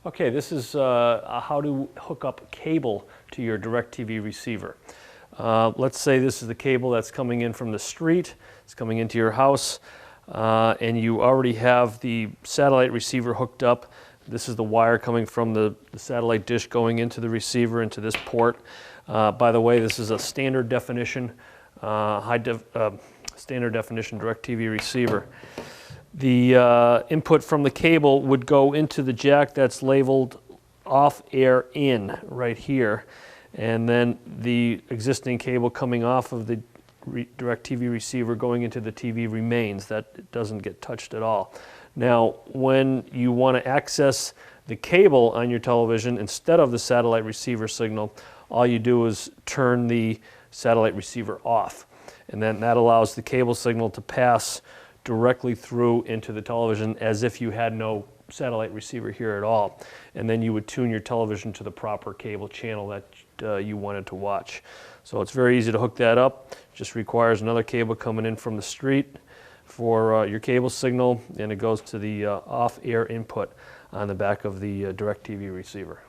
Okay, this is how to hook up cable to your DirecTV receiver. Let's say this is the cable that's coming in from the street, it's coming into your house, and you already have the satellite receiver hooked up. This is the wire coming from the satellite dish going into the receiver, into this port. By the way, this is a standard definition, standard definition DirecTV receiver. The input from the cable would go into the jack that's labeled off air in right here, and then the existing cable coming off of the DirecTV receiver going into the TV remains. That doesn't get touched at all. Now, when you want to access the cable on your television instead of the satellite receiver signal, all you do is turn the satellite receiver off, and then that allows the cable signal to pass directly through into the television as if you had no satellite receiver here at all. And then you would tune your television to the proper cable channel that you wanted to watch. So it's very easy to hook that up. Just requires another cable coming in from the street for your cable signal, and it goes to the off-air input on the back of the DirecTV receiver.